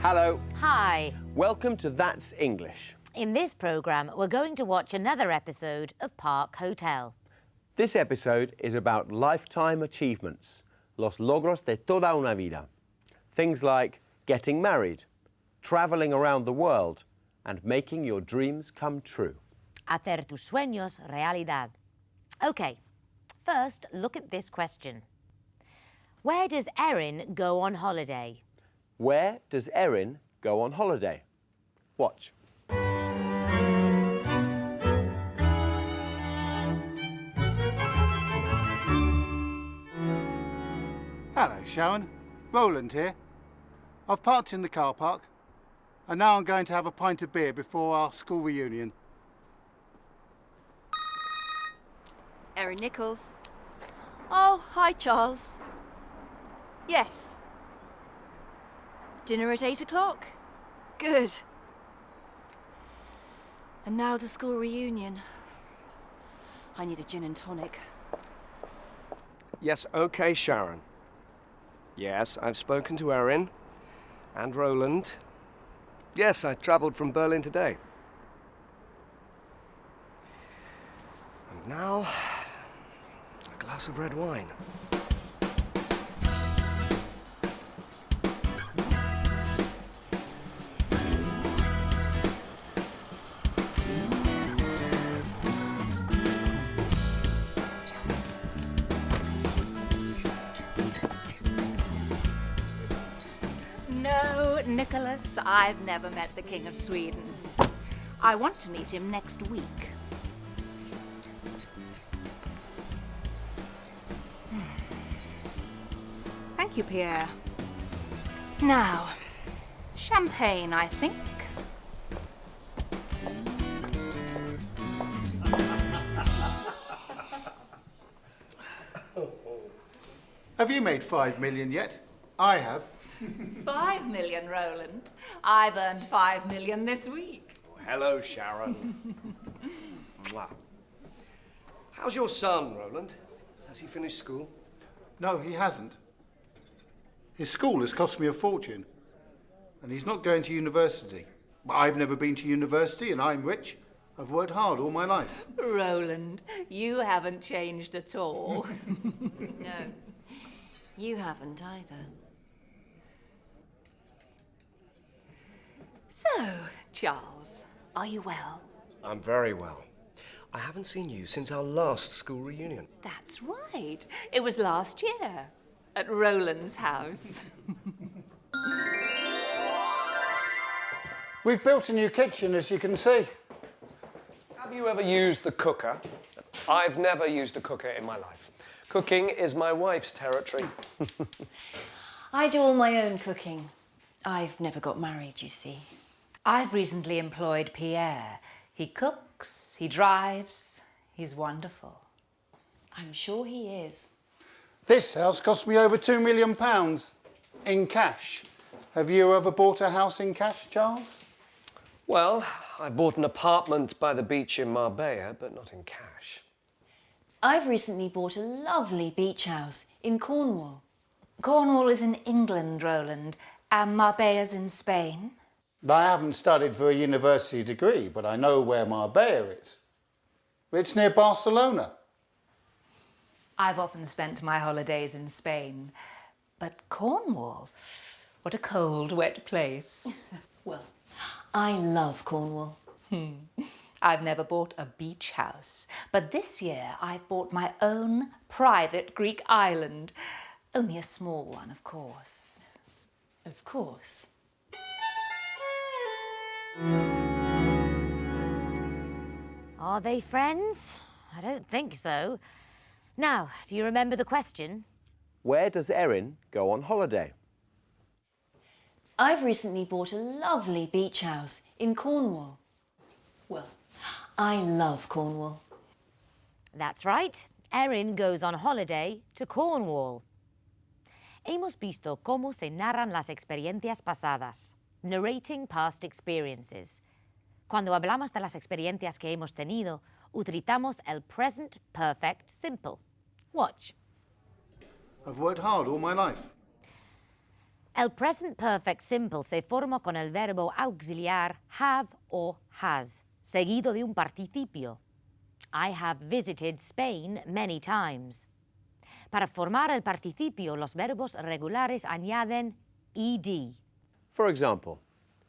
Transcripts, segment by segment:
Hello. Hi. Welcome to That's English. In this programme, we're going to watch another episode of Park Hotel. This episode is about lifetime achievements, los logros de toda una vida. Things like getting married, travelling around the world, and making your dreams come true. Hacer tus sueños realidad. OK, first look at this question. Where does Erin go on holiday? Where does Erin go on holiday? Watch. Hello, Sharon. Roland here. I've parked in the car park, and now I'm going to have a pint of beer before our school reunion. Erin Nichols. Oh, hi, Charles. Yes. Dinner at 8 o'clock? Good. And now the school reunion. I need a gin and tonic. Yes, OK, Sharon. Yes, I've spoken to Erin and Roland. Yes, I travelled from Berlin today. And now, a glass of red wine. No, Nicholas, I've never met the King of Sweden. I want to meet him next week. Thank you, Pierre. Now, champagne, I think. Have you made 5 million yet? I have. 5 million, Roland. I've earned 5 million this week. Oh, hello, Sharon. Mwah. How's your son, Roland? Has he finished school? No, he hasn't. His school has cost me a fortune, and he's not going to university. I've never been to university, and I'm rich. I've worked hard all my life. Roland, you haven't changed at all. No, you haven't either. So, Charles, are you well? I'm very well. I haven't seen you since our last school reunion. That's right. It was last year at Roland's house. We've built a new kitchen, as you can see. Have you ever used the cooker? I've never used a cooker in my life. Cooking is my wife's territory. I do all my own cooking. I've never got married, you see. I've recently employed Pierre. He cooks, he drives, he's wonderful. I'm sure he is. This house cost me over £2 million in cash. Have you ever bought a house in cash, Charles? Well, I bought an apartment by the beach in Marbella, but not in cash. I've recently bought a lovely beach house in Cornwall. Cornwall is in England, Roland, and Marbella's in Spain. I haven't studied for a university degree, but I know where Marbella is. It's near Barcelona. I've often spent my holidays in Spain. But Cornwall, what a cold, wet place. Well, I love Cornwall. I've never bought a beach house, but this year I've bought my own private Greek island. Only a small one, of course. Of course. Are they friends? I don't think so. Now, do you remember the question? Where does Erin go on holiday? I've recently bought a lovely beach house in Cornwall. Well, I love Cornwall. That's right. Erin goes on holiday to Cornwall. Hemos visto cómo se narran las experiencias pasadas, narrating past experiences. Cuando hablamos de las experiencias que hemos tenido, utilizamos el present perfect simple. Watch. I've worked hard all my life. El present perfect simple se forma con el verbo auxiliar have o has, seguido de un participio. I have visited Spain many times. Para formar el participio, los verbos regulares añaden ed. For example,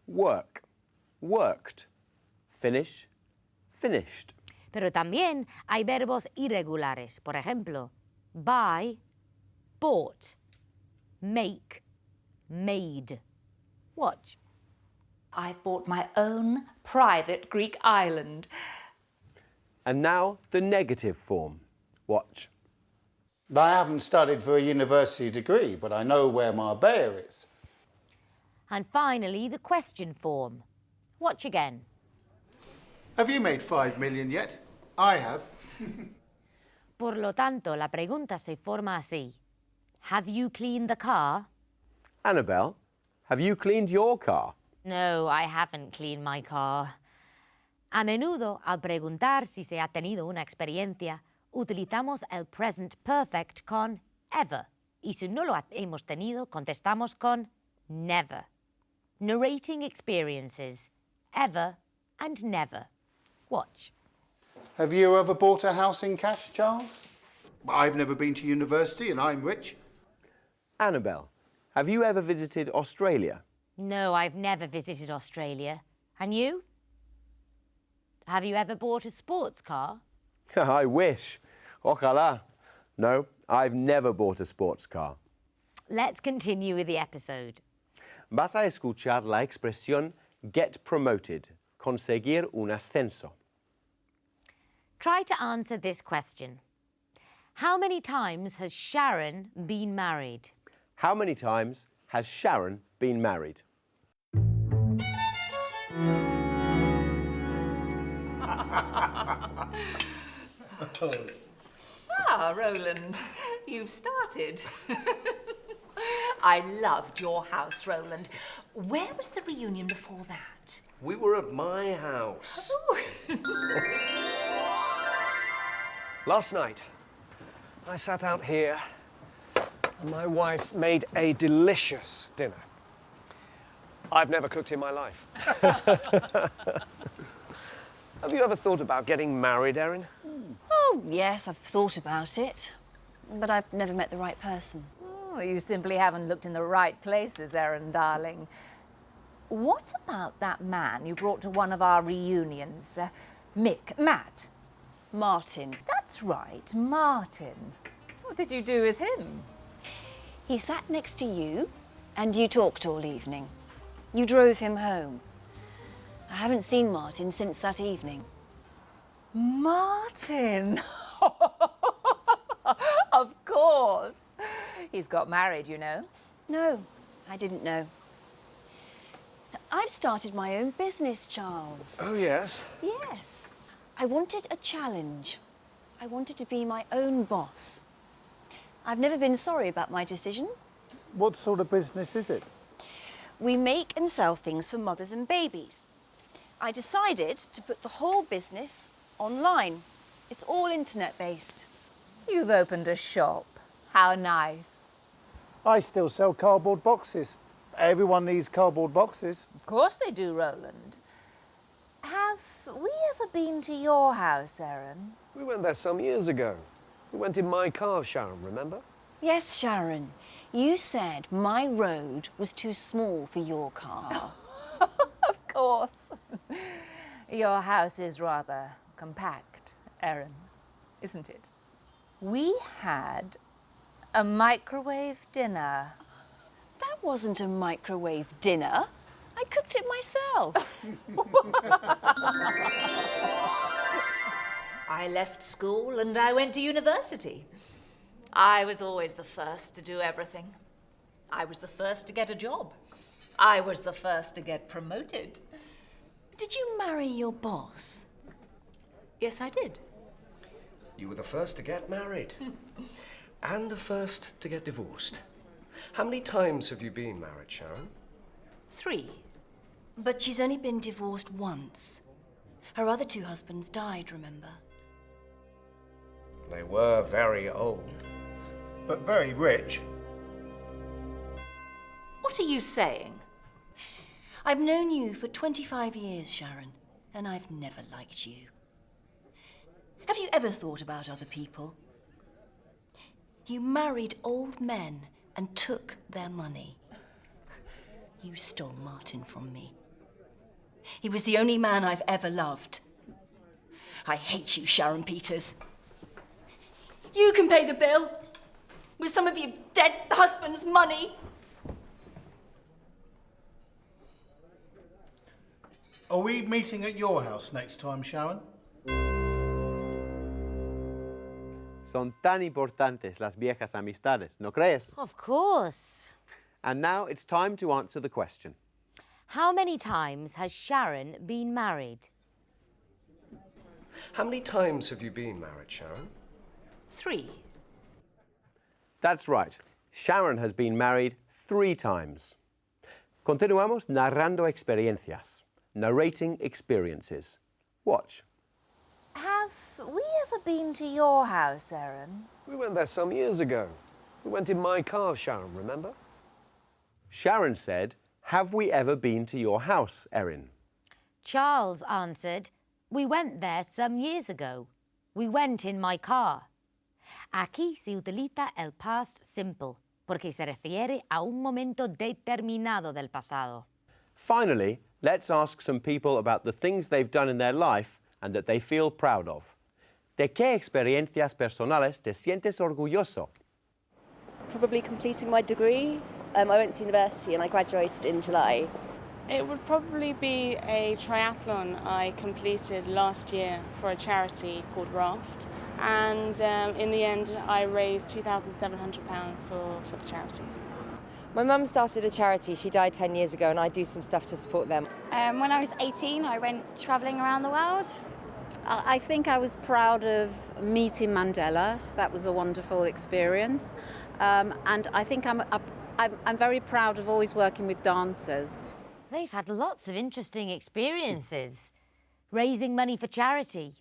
work, worked. Finish, finished. Pero también hay verbos irregulares. Por ejemplo, buy, bought, make, made. Watch. I've bought my own private Greek island. And now the negative form. Watch. I haven't studied for a university degree, but I know where Marbella is. And finally, the question form. Watch again. Have you made 5 million yet? I have. Por lo tanto, la pregunta se forma así. Have you cleaned the car? Annabelle, have you cleaned your car? No, I haven't cleaned my car. A menudo, al preguntar si se ha tenido una experiencia, utilizamos el present perfect con ever. Y si no lo hemos tenido, contestamos con never. Narrating experiences, ever and never. Watch. Have you ever bought a house in cash, Charles? I've never been to university and I'm rich. Annabelle, have you ever visited Australia? No, I've never visited Australia. And you? Have you ever bought a sports car? I wish. Ojalá. No, I've never bought a sports car. Let's continue with the episode. Vas a escuchar la expresión get promoted, conseguir un ascenso. Try to answer this question. How many times has Sharon been married? How many times has Sharon been married? Ah, Roland, you've started. I loved your house, Roland. Where was the reunion before that? We were at my house. Last night, I sat out here and my wife made a delicious dinner. I've never cooked in my life. Have you ever thought about getting married, Erin? Oh, yes, I've thought about it. But I've never met the right person. Oh, you simply haven't looked in the right places, Erin, darling. What about that man you brought to one of our reunions? Matt? Martin. That's right, Martin. What did you do with him? He sat next to you, and you talked all evening. You drove him home. I haven't seen Martin since that evening. Martin! Of course. He's got married, you know. No, I didn't know. I've started my own business, Charles. Oh, yes. Yes. I wanted a challenge. I wanted to be my own boss. I've never been sorry about my decision. What sort of business is it? We make and sell things for mothers and babies. I decided to put the whole business online. It's all internet-based. You've opened a shop. How nice. I still sell cardboard boxes. Everyone needs cardboard boxes. Of course they do, Roland. Have we ever been to your house, Erin? We went there some years ago. We went in my car, Sharon, remember? Yes, Sharon. You said my road was too small for your car. Of course. Your house is rather compact, Erin, isn't it? We had a microwave dinner. That wasn't a microwave dinner. I cooked it myself. I left school and I went to university. I was always the first to do everything. I was the first to get a job. I was the first to get promoted. Did you marry your boss? Yes, I did. You were the first to get married. And the first to get divorced. How many times have you been married, Sharon? 3. But she's only been divorced once. Her other 2 husbands died, remember? They were very old. But very rich. What are you saying? I've known you for 25 years, Sharon, and I've never liked you. Have you ever thought about other people? You married old men and took their money. You stole Martin from me. He was the only man I've ever loved. I hate you, Sharon Peters. You can pay the bill with some of your dead husband's money. Are we meeting at your house next time, Sharon? Son tan importantes las viejas amistades, ¿no crees? Of course. And now it's time to answer the question. How many times has Sharon been married? How many times have you been married, Sharon? 3. That's right. Sharon has been married 3 times. Continuamos narrando experiencias. Narrating experiences. Watch. Have we ever been to your house, Erin? We went there some years ago. We went in my car, Sharon, remember? Sharon said, "Have we ever been to your house, Erin?" Charles answered, "We went there some years ago. We went in my car." Aquí se utiliza el past simple, porque se refiere a un momento determinado del pasado. Finally, let's ask some people about the things they've done in their life and that they feel proud of. ¿De qué experiencias personales te sientes orgulloso? Probably completing my degree. I went to university and I graduated in July. It would probably be a triathlon I completed last year for a charity called Raft, and in the end I raised £2,700 for the charity. My mum started a charity. She died 10 years ago and I do some stuff to support them. When I was 18, I went travelling around the world. I think I was proud of meeting Mandela. That was a wonderful experience. And I think I'm very proud of always working with dancers. They've had lots of interesting experiences. Raising money for charity,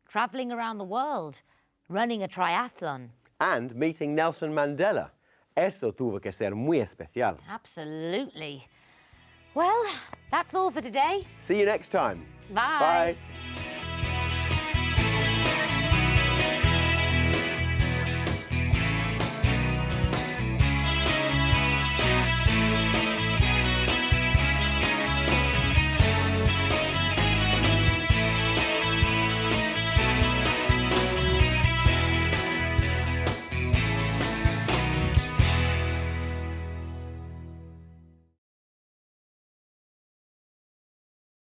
travelling around the world, running a triathlon. And meeting Nelson Mandela. Eso tuvo que ser muy especial. Absolutely. Well, that's all for today. See you next time. Bye. Bye.